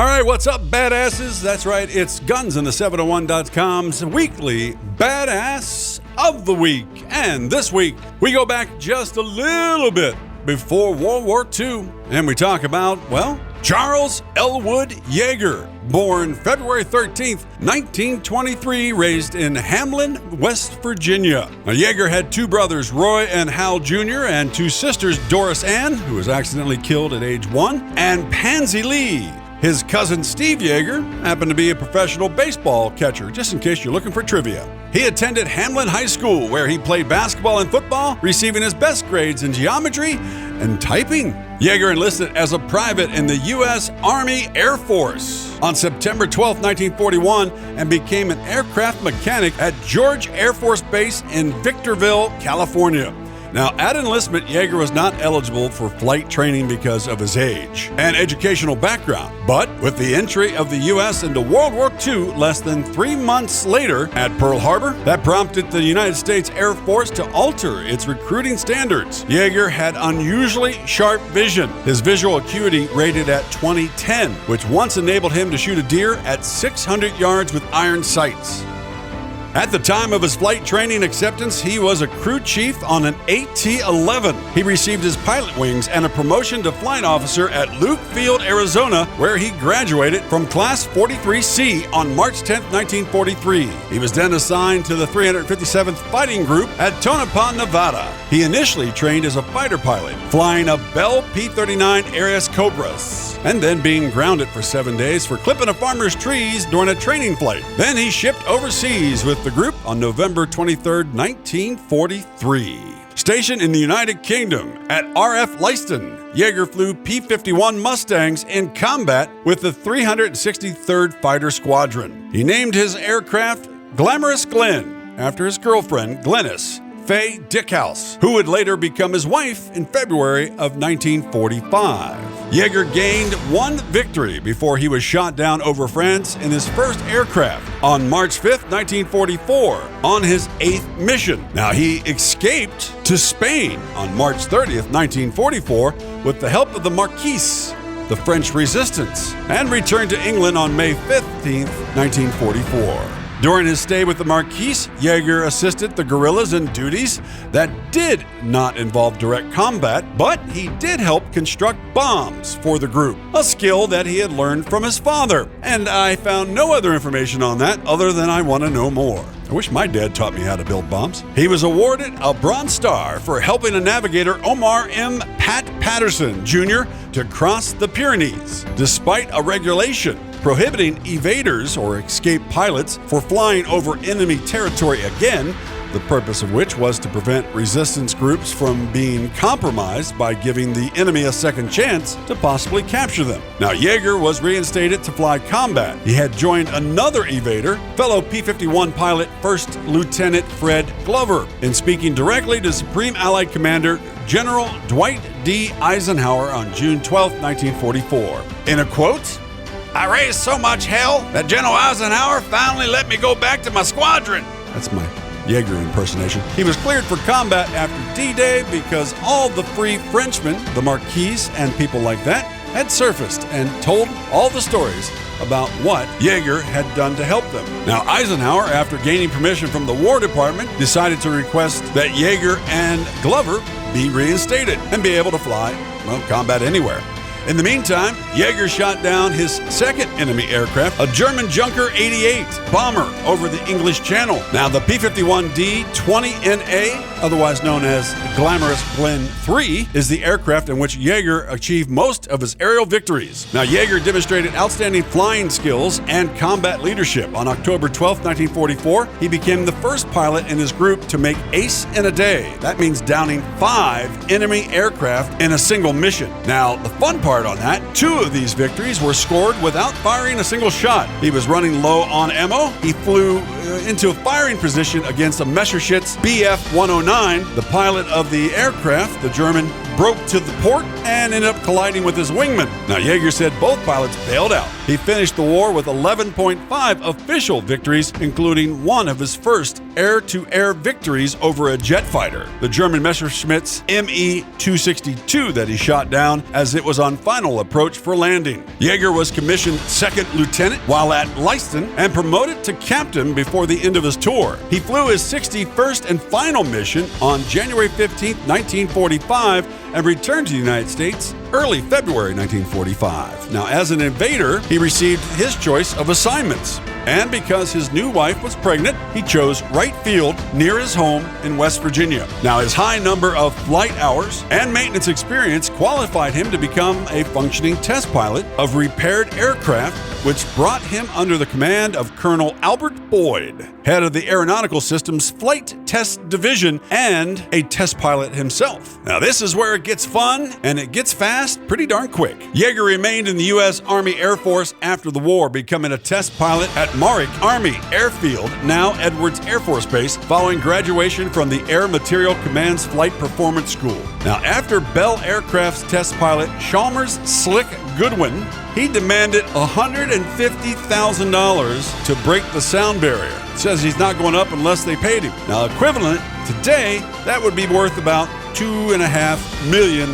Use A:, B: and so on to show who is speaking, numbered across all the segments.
A: All right, what's up, badasses? That's right, it's GunsInThe701.com's weekly Badass of the Week. And this week, we go back just a little bit before World War II, and we talk about, well, Charles Elwood Yeager, born February 13th, 1923, raised in Hamlin, West Virginia. Now, Yeager had two brothers, Roy and Hal Jr., and two sisters, Doris Ann, who was accidentally killed at age 1, and Pansy Lee. His cousin Steve Yeager happened to be a professional baseball catcher, just in case you're looking for trivia. He attended Hamlin High School, where he played basketball and football, receiving his best grades in geometry and typing. Yeager enlisted as a private in the U.S. Army Air Force on September 12, 1941, and became an aircraft mechanic at George Air Force Base in Victorville, California. Now, at enlistment, Yeager was not eligible for flight training because of his age and educational background. But with the entry of the U.S. into World War II less than 3 months later at Pearl Harbor, that prompted the United States Air Force to alter its recruiting standards. Yeager had unusually sharp vision, his visual acuity rated at 20/10, which once enabled him to shoot a deer at 600 yards with iron sights. At the time of his flight training acceptance, he was a crew chief on an AT-11. He received his pilot wings and a promotion to flight officer at Luke Field, Arizona, where he graduated from Class 43C on March 10, 1943. He was then assigned to the 357th Fighting Group at Tonopah, Nevada. He initially trained as a fighter pilot, flying a Bell P-39 Ares Cobras, and then being grounded for 7 days for clipping a farmer's trees during a training flight. Then he shipped overseas with the group on November 23, 1943. Stationed in the United Kingdom at RF Leiston, Yeager flew P-51 Mustangs in combat with the 363rd Fighter Squadron. He named his aircraft Glamorous Glen after his girlfriend, Glennis Faye Dickhouse, who would later become his wife in February of 1945. Yeager gained one victory before he was shot down over France in his first aircraft on March 5, 1944, on his 8th mission. Now, he escaped to Spain on March 30th, 1944, with the help of the Marquise, the French resistance, and returned to England on May 15th, 1944. During his stay with the Marquise, Yeager assisted the guerrillas in duties that did not involve direct combat, but he did help construct bombs for the group, a skill that he had learned from his father. And I found no other information on that other than I want to know more. I wish my dad taught me how to build bombs. He was awarded a Bronze Star for helping a navigator, Omar M. Pat Patterson, Jr., to cross the Pyrenees, despite a regulation prohibiting evaders or escaped pilots for flying over enemy territory again, the purpose of which was to prevent resistance groups from being compromised by giving the enemy a second chance to possibly capture them. Now, Yeager was reinstated to fly combat. He had joined another evader, fellow P-51 pilot First Lieutenant Fred Glover, in speaking directly to Supreme Allied Commander General Dwight D. Eisenhower on June 12, 1944. In a quote, "I raised so much hell that General Eisenhower finally let me go back to my squadron." That's my Yeager impersonation. He was cleared for combat after D-Day because all the free Frenchmen, the Marquise and people like that, had surfaced and told all the stories about what Yeager had done to help them. Now, Eisenhower, after gaining permission from the War Department, decided to request that Yeager and Glover be reinstated and be able to fly, well, combat anywhere. In the meantime, Yeager shot down his second enemy aircraft, a German Junker 88 bomber over the English Channel. Now, the P-51D 20NA, otherwise known as Glamorous Glen 3, is the aircraft in which Yeager achieved most of his aerial victories. Now, Yeager demonstrated outstanding flying skills and combat leadership. On October 12, 1944, he became the first pilot in his group to make ace in a day. That means downing 5 enemy aircraft in a single mission. Now, the fun part on that, 2 of these victories were scored without firing a single shot. He was running low on ammo. He flew into a firing position against a Messerschmitt Bf-109. The pilot of the aircraft, the German, broke to the port and ended up colliding with his wingman. Now, Yeager said both pilots bailed out. He finished the war with 11.5 official victories, including one of his first air-to-air victories over a jet fighter, the German Messerschmitt Me-262 that he shot down as it was on final approach for landing. Yeager was commissioned second lieutenant while at Leiston and promoted to captain before the end of his tour. He flew his 61st and final mission on January 15, 1945, and returned to the United States early February 1945. Now, as an invader, he received his choice of assignments. And because his new wife was pregnant, he chose right field near his home in West Virginia. Now, his high number of flight hours and maintenance experience qualified him to become a functioning test pilot of repaired aircraft, which brought him under the command of Colonel Albert Boyd, head of the Aeronautical Systems Flight Test Division and a test pilot himself. Now, this is where it gets fun and it gets fast pretty darn quick. Yeager remained in the U.S. Army Air Force after the war, becoming a test pilot at Marick Army Airfield, now Edwards Air Force Base, following graduation from the Air Materiel Command's Flight Performance School. Now, after Bell Aircraft's test pilot Chalmers Slick Goodwin, he demanded $150,000 to break the sound barrier. It says he's not going up unless they paid him. Now, equivalent today, that would be worth about $2.5 million.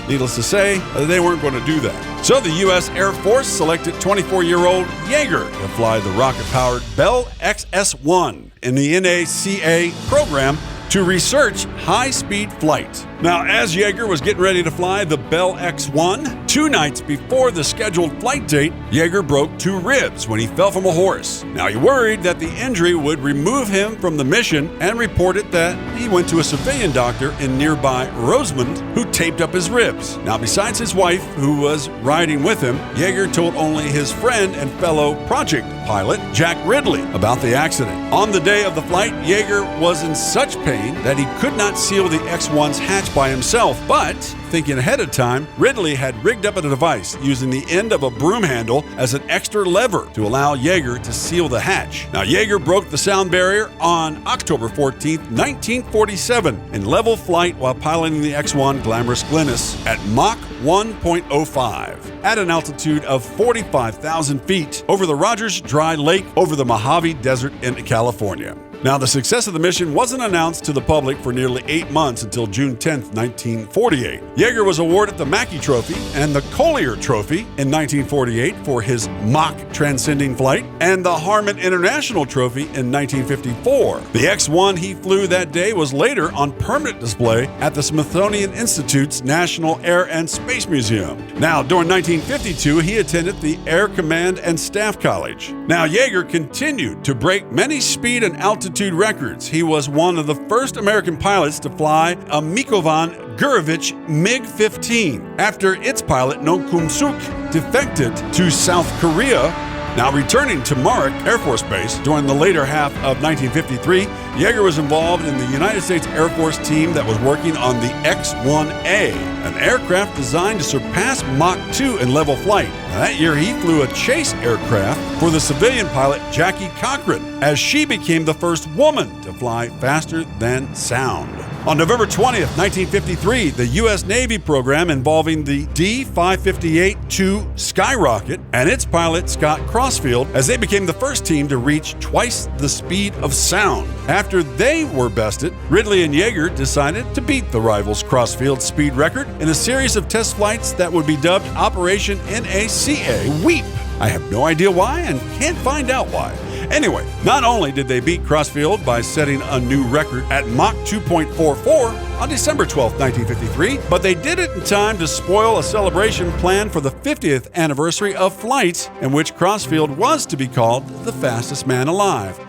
A: Needless to say, they weren't going to do that. So the U.S. Air Force selected 24-year-old Yeager to fly the rocket-powered Bell XS-1 in the NACA program to research high-speed flight. Now, as Yeager was getting ready to fly the Bell X-1, 2 nights before the scheduled flight date, Yeager broke 2 ribs when he fell from a horse. Now, he worried that the injury would remove him from the mission and reported that he went to a civilian doctor in nearby Rosemond who taped up his ribs. Now, besides his wife, who was riding with him, Yeager told only his friend and fellow project pilot, Jack Ridley, about the accident. On the day of the flight, Yeager was in such pain that he could not seal the X-1's hatch by himself, but thinking ahead of time, Ridley had rigged up a device using the end of a broom handle as an extra lever to allow Yeager to seal the hatch. Now, Yeager broke the sound barrier on October 14, 1947, in level flight while piloting the X-1 Glamorous Glennis at Mach 1.05 at an altitude of 45,000 feet over the Rogers Dry Lake over the Mojave Desert in California. Now, the success of the mission wasn't announced to the public for nearly 8 months until June 10, 1948. Yeager was awarded the Mackey Trophy and the Collier Trophy in 1948 for his Mach transcending flight, and the Harmon International Trophy in 1954. The X-1 he flew that day was later on permanent display at the Smithsonian Institute's National Air and Space Museum. Now, during 1952, he attended the Air Command and Staff College. Now, Yeager continued to break many speed and altitude records. He was one of the first American pilots to fly a Mikovan Gurevich MiG-15 after its pilot No Kum-suk defected to South Korea. Now, returning to Marick Air Force Base during the later half of 1953, Yeager was involved in the United States Air Force team that was working on the X-1A, an aircraft designed to surpass Mach 2 in level flight. Now, that year, he flew a chase aircraft for the civilian pilot Jackie Cochran, as she became the first woman to fly faster than sound. On November 20th, 1953, the U.S. Navy program involving the D-558-2 Skyrocket and its pilot Scott Crossfield, as they became the first team to reach twice the speed of sound. After they were bested, Ridley and Yeager decided to beat the rivals' Crossfield speed record in a series of test flights that would be dubbed Operation NACA WWII. I have no idea why and can't find out why. Anyway, not only did they beat Crossfield by setting a new record at Mach 2.44 on December 12, 1953, but they did it in time to spoil a celebration planned for the 50th anniversary of flight, in which Crossfield was to be called the fastest man alive.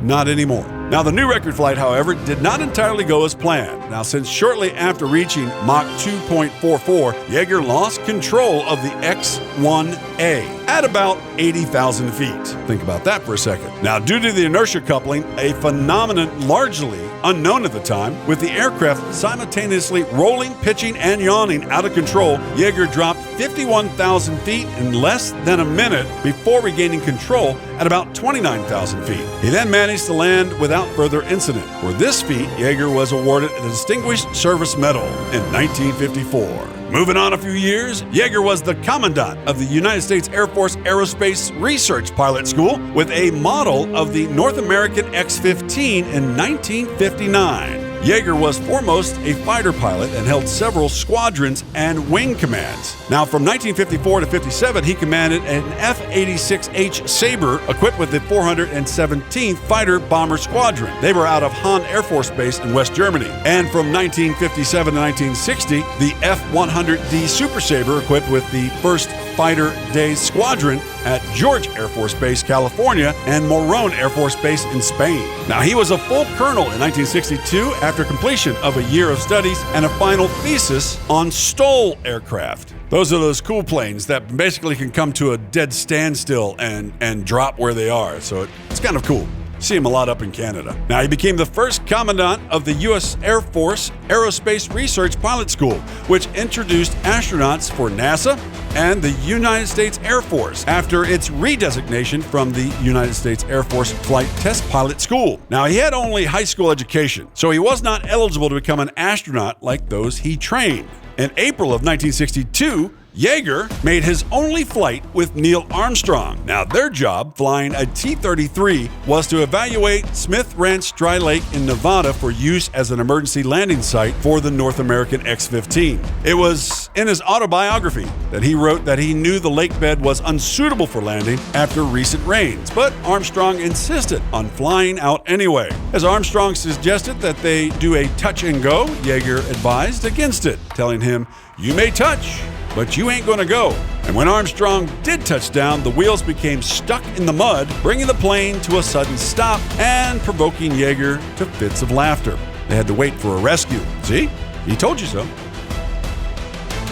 A: Not anymore. Now, the new record flight, however, did not entirely go as planned. Now, since shortly after reaching Mach 2.44, Yeager lost control of the X-1A at about 80,000 feet. Think about that for a second. Now, due to the inertia coupling, a phenomenon largely unknown at the time, with the aircraft simultaneously rolling, pitching, and yawing out of control, Yeager dropped 51,000 feet in less than a minute before regaining control at about 29,000 feet. He then managed to land without further incident. For this feat, Yeager was awarded the Distinguished Service Medal in 1954. Moving on a few years, Yeager was the Commandant of the United States Air Force Aerospace Research Pilot School with a model of the North American X-15 in 1959. Yeager was foremost a fighter pilot and held several squadrons and wing commands. Now, from 1954 to 57, he commanded an F-86H Sabre equipped with the 417th Fighter Bomber Squadron. They were out of Hahn Air Force Base in West Germany. And from 1957 to 1960, the F-100D Super Sabre equipped with the 1st Fighter Day Squadron at George Air Force Base, California, and Morón Air Force Base in Spain. Now, he was a full colonel in 1962 after completion of a year of studies and a final thesis on STOL aircraft. Those are those cool planes that basically can come to a dead standstill and drop where they are. So it's kind of cool. See him a lot up in Canada. Now, he became the first commandant of the U.S. Air Force Aerospace Research Pilot School, which introduced astronauts for NASA and the United States Air Force after its redesignation from the United States Air Force Flight Test Pilot School. Now, he had only high school education, so he was not eligible to become an astronaut like those he trained. In April of 1962, Yeager made his only flight with Neil Armstrong. Now, their job, flying a T-33, was to evaluate Smith Ranch Dry Lake in Nevada for use as an emergency landing site for the North American X-15. It was in his autobiography that he wrote that he knew the lake bed was unsuitable for landing after recent rains, but Armstrong insisted on flying out anyway. As Armstrong suggested that they do a touch and go, Yeager advised against it, telling him, "You may touch, but you ain't gonna go." And when Armstrong did touch down, the wheels became stuck in the mud, bringing the plane to a sudden stop and provoking Yeager to fits of laughter. They had to wait for a rescue. See? He told you so.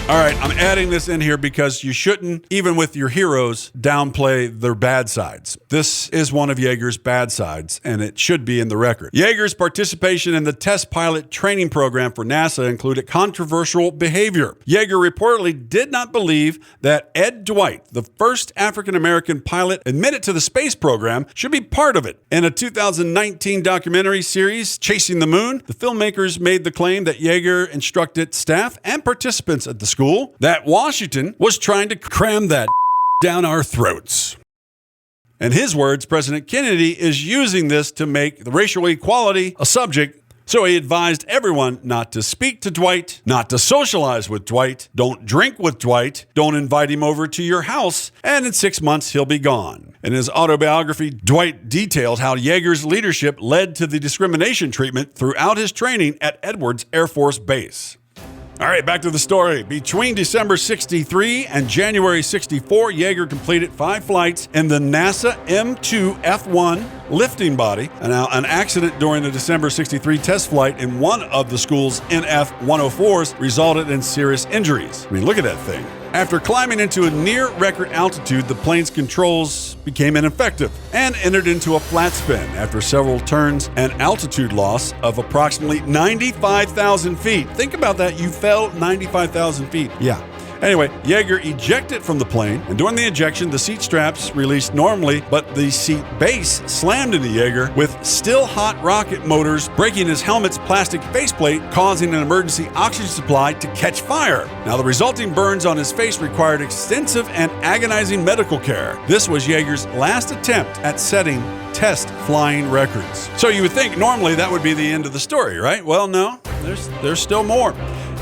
A: All right, I'm adding this in here because you shouldn't, even with your heroes, downplay their bad sides. This is one of Yeager's bad sides, and it should be in the record. Yeager's participation in the test pilot training program for NASA included controversial behavior. Yeager reportedly did not believe that Ed Dwight, the first African-American pilot admitted to the space program, should be part of it. In a 2019 documentary series, Chasing the Moon, the filmmakers made the claim that Yeager instructed staff and participants at the school that Washington was trying to cram that down our throats. In his words, President Kennedy is using this to make the racial equality a subject, so he advised everyone not to speak to Dwight, not to socialize with Dwight, don't drink with Dwight, don't invite him over to your house, and in 6 months he'll be gone. In his autobiography, Dwight detailed how Yeager's leadership led to the discrimination treatment throughout his training at Edwards Air Force Base. All right, back to the story. Between December 63 and January 64, Yeager completed 5 flights in the NASA M2F1 lifting body. And now, an accident during the December 63 test flight in one of the school's NF-104s resulted in serious injuries. I mean, look at that thing. After climbing into a near-record altitude, the plane's controls became ineffective and entered into a flat spin after several turns and altitude loss of approximately 95,000 feet. Think about that. You fell 95,000 feet. Yeah. Anyway, Yeager ejected from the plane, and during the ejection, the seat straps released normally, but the seat base slammed into Yeager with still hot rocket motors, breaking his helmet's plastic faceplate, causing an emergency oxygen supply to catch fire. Now, the resulting burns on his face required extensive and agonizing medical care. This was Yeager's last attempt at setting test flying records. So you would think normally that would be the end of the story, right? Well, no, there's still more.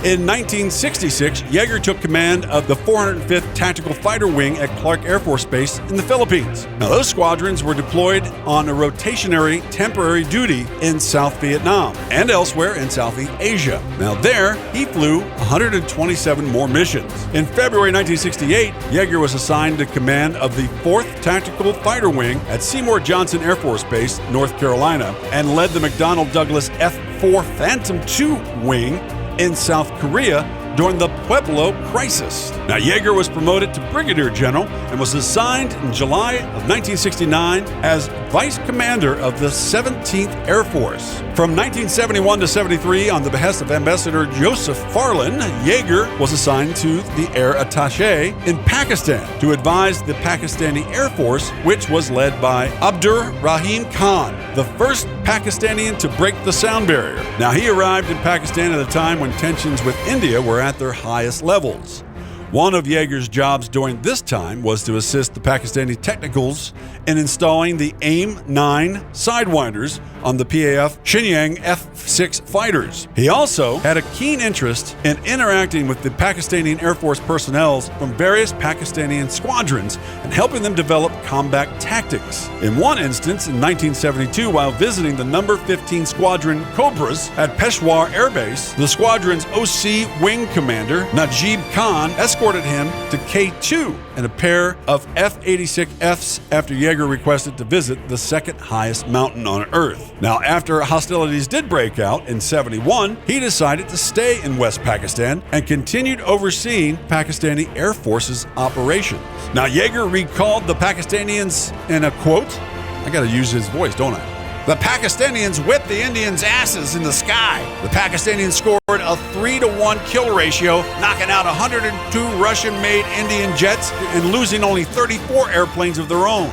A: In 1966, Yeager took command of the 405th Tactical Fighter Wing at Clark Air Force Base in the Philippines. Now, those squadrons were deployed on a rotationary temporary duty in South Vietnam and elsewhere in Southeast Asia. Now, there, he flew 127 more missions. In February 1968, Yeager was assigned to command of the 4th Tactical Fighter Wing at Seymour Johnson Air Force Base, North Carolina, and led the McDonnell Douglas F-4 Phantom II Wing in South Korea during the Pueblo Crisis. Now, Yeager was promoted to Brigadier General and was assigned in July of 1969 as Vice Commander of the 17th Air Force. From 1971 to 73, on the behest of Ambassador Joseph Farland, Yeager was assigned to the Air Attaché in Pakistan to advise the Pakistani Air Force, which was led by Abdur Rahim Khan, the first Pakistani to break the sound barrier. Now, he arrived in Pakistan at a time when tensions with India were at their highest levels. One of Yeager's jobs during this time was to assist the Pakistani technicals in installing the AIM-9 sidewinders on the PAF Shenyang F-6 fighters. He also had a keen interest in interacting with the Pakistani Air Force personnel from various Pakistani squadrons and helping them develop combat tactics. In one instance, in 1972, while visiting the number 15 Squadron Cobras at Peshawar Air Base, the squadron's OC wing commander, Najib Khan, escorted him to K2 in a pair of F-86Fs after Yeager requested to visit the second highest mountain on Earth. Now, after hostilities did break out in 71, he decided to stay in West Pakistan and continued overseeing Pakistani Air Force's operations. Now, Yeager recalled the Pakistanians in a quote. I gotta use his voice, don't I? The Pakistanians whipped the Indians' asses in the sky. The Pakistanians scored a 3-to-1 kill ratio, knocking out 102 Russian-made Indian jets and losing only 34 airplanes of their own.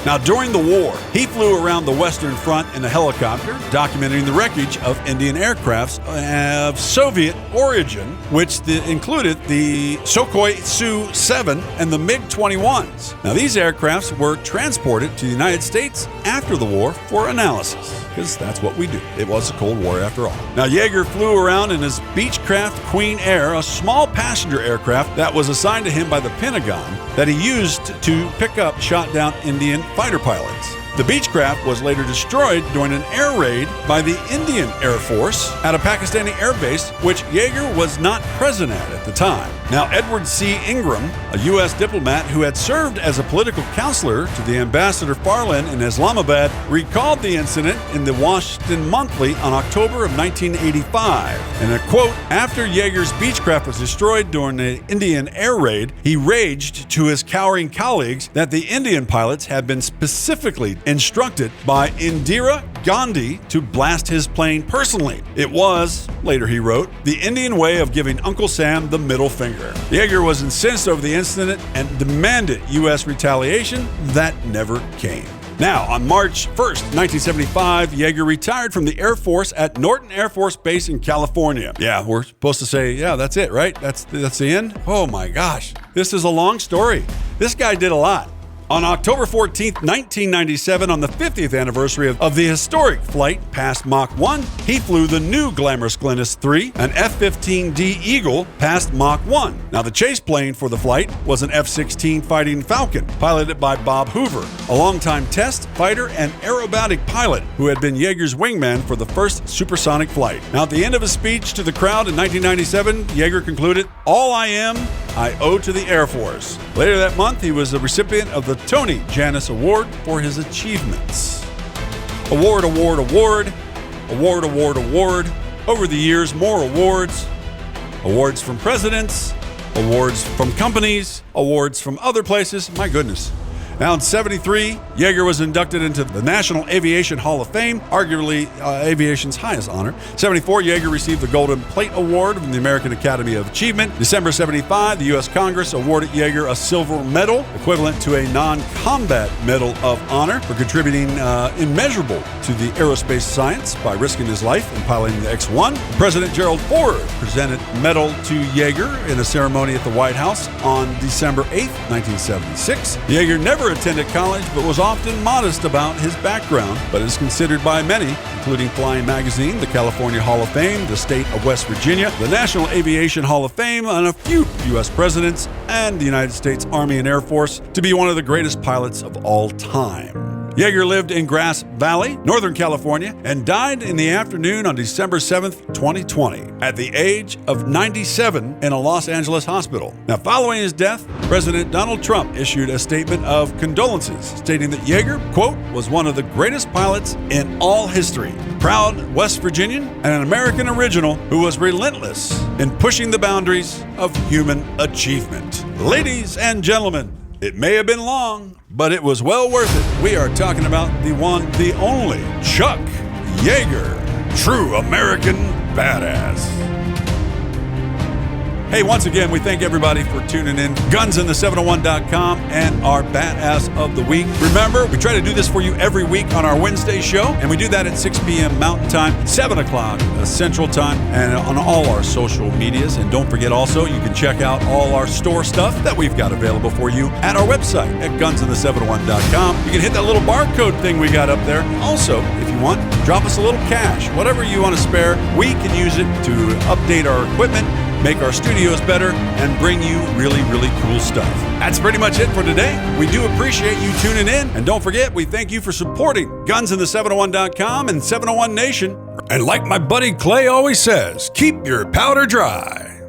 A: Now, during the war, he flew around the Western Front in a helicopter, documenting the wreckage of Indian aircrafts of Soviet origin, which included the Sukhoi Su-7 and the MiG-21s. Now, these aircrafts were transported to the United States after the war for analysis, because that's what we do. It was a Cold War after all. Now, Yeager flew around in his Beechcraft Queen Air, a small passenger aircraft that was assigned to him by the Pentagon that he used to pick up shot-down Indian fighter pilots. The Beechcraft was later destroyed during an air raid by the Indian Air Force at a Pakistani air base, which Yeager was not present at the time. Now, Edward C. Ingram, a U.S. diplomat who had served as a political counselor to the Ambassador Farland in Islamabad, recalled the incident in the Washington Monthly on October of 1985. In a quote, after Yeager's Beechcraft was destroyed during the Indian air raid, he raged to his cowering colleagues that the Indian pilots had been specifically instructed by Indira Gandhi to blast his plane personally. It was, later he wrote, the Indian way of giving Uncle Sam the middle finger. Yeager was incensed over the incident and demanded U.S. retaliation. That never came. Now, on March 1st, 1975, Yeager retired from the Air Force at Norton Air Force Base in California. Yeah, we're supposed to say, yeah, that's it, right? That's the end? Oh my gosh. This is a long story. This guy did a lot. On October 14, 1997, on the 50th anniversary of the historic flight past Mach 1, he flew the new glamorous Glennis III, an F-15D Eagle, past Mach 1. Now, the chase plane for the flight was an F-16 Fighting Falcon, piloted by Bob Hoover, a longtime test, fighter, and aerobatic pilot who had been Yeager's wingman for the first supersonic flight. Now, at the end of his speech to the crowd in 1997, Yeager concluded, "All I am, I owe to the Air Force." Later that month, he was the recipient of the Tony Jannus Award for his achievements. Award, award, award. Award, award, award. Over the years, more awards. Awards from presidents. Awards from companies. Awards from other places. My goodness. Now in 73, Yeager was inducted into the National Aviation Hall of Fame, arguably aviation's highest honor. 74, Yeager received the Golden Plate Award from the American Academy of Achievement. December 75, the U.S. Congress awarded Yeager a silver medal, equivalent to a non-combat medal of honor, for contributing immeasurable to the aerospace science by risking his life in piloting the X-1. President Gerald Ford presented a medal to Yeager in a ceremony at the White House on December 8, 1976. Yeager never attended college, but was often modest about his background, but is considered by many, including Flying Magazine, the California Hall of Fame, the state of West Virginia, the National Aviation Hall of Fame, and a few U.S. presidents, and the United States Army and Air Force, to be one of the greatest pilots of all time. Yeager lived in Grass Valley, Northern California, and died in the afternoon on December 7th, 2020, at the age of 97 in a Los Angeles hospital. Now, following his death, President Donald Trump issued a statement of condolences, stating that Yeager, quote, was one of the greatest pilots in all history, proud West Virginian and an American original who was relentless in pushing the boundaries of human achievement. Ladies and gentlemen, it may have been long, but it was well worth it. We are talking about the one, the only, Chuck Yeager, true American badass. Hey, once again, we thank everybody for tuning in. GunsInThe701.com and our Badass of the Week. Remember, we try to do this for you every week on our Wednesday show, and we do that at 6 p.m. Mountain Time, 7 o'clock Central Time, and on all our social medias. And don't forget also, you can check out all our store stuff that we've got available for you at our website at GunsInThe701.com. You can hit that little barcode thing we got up there. Also, if you want, drop us a little cash. Whatever you want to spare, we can use it to update our equipment, make our studios better, and bring you really, really cool stuff. That's pretty much it for today. We do appreciate you tuning in. And don't forget, we thank you for supporting GunsInThe701.com and 701 Nation. And like my buddy Clay always says, keep your powder dry.